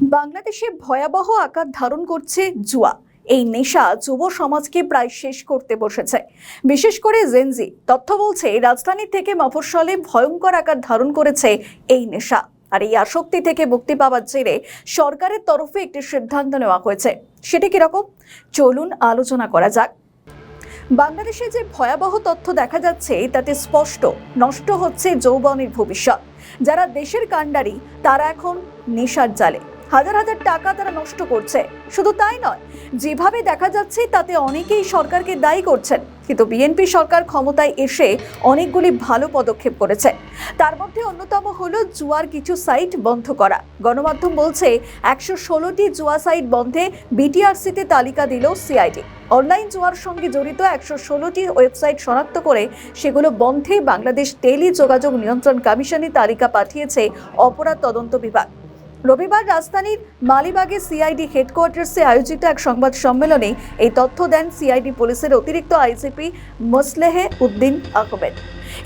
বাংলাদেশে ভয়াবহ আকার ধারণ করছে জুয়া। এই নেশা যুব সমাজকে প্রায় শেষ করতে বসেছে, বিশেষ করে জেনজি। তথ্য বলছে রাজধানী থেকে মফস্বলে ভয়ঙ্কর আকার ধারণ করেছে এই নেশা। আর এই আসক্তি থেকে মুক্তি পাওয়ার জেরে সরকারের তরফে একটি সিদ্ধান্ত নেওয়া হয়েছে। সেটি কিরকম, চলুন আলোচনা করা যাক। বাংলাদেশে যে ভয়াবহ তথ্য দেখা যাচ্ছে তাতে স্পষ্ট নষ্ট হচ্ছে যৌবনের ভবিষ্যৎ। যারা দেশের কাণ্ডারি তারা এখন নেশার জালে হাজার হাজার টাকা তারা নষ্ট করছে। শুধু তাই নয়, যেভাবে দেখা যাচ্ছে তাতে অনেকেই সরকারকে দায়ী করছেন। কিন্তু বিএনপি সরকার ক্ষমতায় এসে অনেকগুলি ভালো পদক্ষেপ করেছে। তার মধ্যে অন্যতম হলো জুয়ার কিছু সাইট বন্ধ করা। গণমাধ্যম বলছে 116টি জুয়া সাইট বন্ধে বিটিআরসিতে তালিকা দিল সিআইডি। অনলাইন জুয়ার সঙ্গে জড়িত 116টি ওয়েবসাইট শনাক্ত করে সেগুলো বন্ধে বাংলাদেশ টেলি যোগাযোগ নিয়ন্ত্রণ কমিশনে তালিকা পাঠিয়েছে অপরাধ তদন্ত বিভাগ। রবিবার রাজধানীর মালিবাগে সিআইডি হেডকোয়ার্টার্সে আয়োজিত এক সংবাদ সম্মেলনে এই তথ্য দেন সিআইডি পুলিশের অতিরিক্ত আইজিপি মোসলেহে উদ্দিন আহমেদ।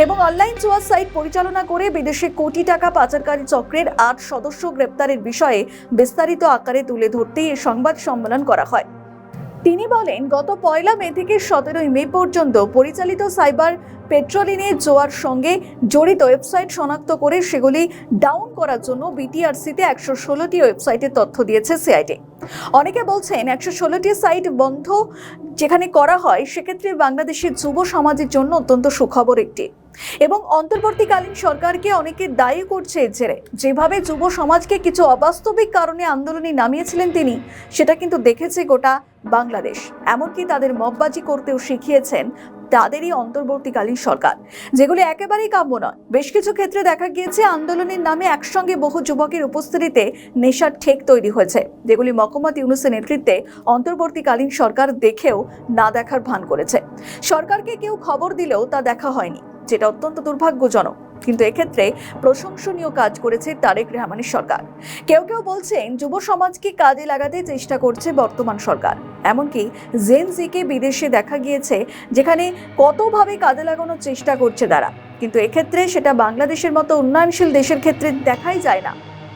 এবং অনলাইন জুয়া সাইট পরিচালনা করে বিদেশে কোটি টাকা পাচারকারী চক্রের 8 সদস্য গ্রেপ্তারের বিষয়ে বিস্তারিত আকারে তুলে ধরতে এই সংবাদ সম্মেলন করা হয়। তিনি বলেন, গত 1 মে থেকে 17 মে পর্যন্ত পরিচালিত সাইবার পেট্রোলিংয়ে জুয়ার সঙ্গে জড়িত ওয়েবসাইট শনাক্ত করে সেগুলি ডাউন করার জন্য বিটিআরসিতে 116টি ওয়েবসাইটের তথ্য দিয়েছে সিআইডি। অনেকে বলছেন 116টি সাইট বন্ধ যেখানে করা হয় সেক্ষেত্রে বাংলাদেশের যুব সমাজের জন্য অত্যন্ত সুখবর একটি। এবং অন্তর্বর্তীকালীন সরকারকে অনেকে দায়ী করছে এর জেরে। যেভাবে যুব সমাজকে কিছু অবাস্তবিক কারণে আন্দোলনে নামিয়েছিলেন তিনি, সেটা কিন্তু দেখেছে গোটা বাংলাদেশ। এমনকি তাদের মববাজি করতেও শিখিয়েছেন তাদেরই অন্তর্বর্তীকালীন সরকার, যেগুলি একেবারেই কাম্য নয়। বেশ কিছু ক্ষেত্রে দেখা গিয়েছে আন্দোলনের নামে একসঙ্গে বহু যুবকের উপস্থিতিতে নেশার ঠেক তৈরি হয়েছে, যেগুলি মোহাম্মদ ইউনূসের নেতৃত্বে অন্তর্বর্তীকালীন সরকার দেখেও না দেখার ভান করেছে। সরকারকে কেউ খবর দিলেও তা দেখা হয়নি, যেটা অত্যন্ত দুর্ভাগ্যজনক। কিন্তু এক্ষেত্রে প্রশংসনীয় কাজ করেছে তারেক রহমানের সরকার। কেউ কেউ বলছেন যুব সমাজকে কাজে লাগাতে চেষ্টা করছে বর্তমান সরকার। এমনকি জেনজিকে বিদেশে দেখা গিয়েছে যেখানে কতভাবে কাজে লাগানোর চেষ্টা করছে তারা, কিন্তু এক্ষেত্রে সেটা বাংলাদেশের মতো উন্নয়নশীল দেশের ক্ষেত্রে দেখাই যায় না,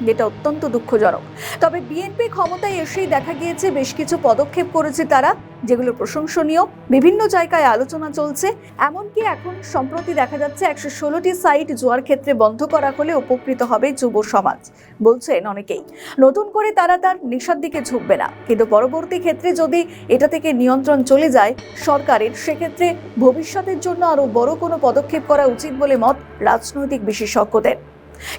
যেটা অত্যন্ত দুঃখজনক। তবে বিএনপি ক্ষমতায় এসেই দেখা গিয়েছে বেশ কিছু পদক্ষেপ করেছে তারা, যেগুলো প্রশংসনীয়। বিভিন্ন জায়গায় আলোচনা চলছে। এমনকি এখন সম্প্রতি দেখা যাচ্ছে 116টি সাইট জুয়ার ক্ষেত্রে বন্ধ করা হলে উপকৃত হবে যুব সমাজ, বলছেন অনেকেই। নতুন করে তারা তার নেশার দিকে ঝুঁকবে না, কিন্তু পরবর্তী ক্ষেত্রে যদি এটা থেকে নিয়ন্ত্রণ চলে যায় সরকারের, সেক্ষেত্রে ভবিষ্যতের জন্য আরো বড় কোনো পদক্ষেপ করা উচিত বলে মত রাজনৈতিক বিশেষজ্ঞদের।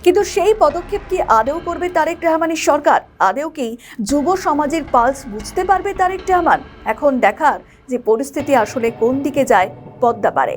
কিন্তু সেই পদক্ষেপ কি আদৌ করবে তারেক রহমানের সরকার? আদৌ কি যুব সমাজের পালস বুঝতে পারবে তারেক রহমান? এখন দেখার যে পরিস্থিতি আসলে কোন দিকে যায় পদ্মা পারে।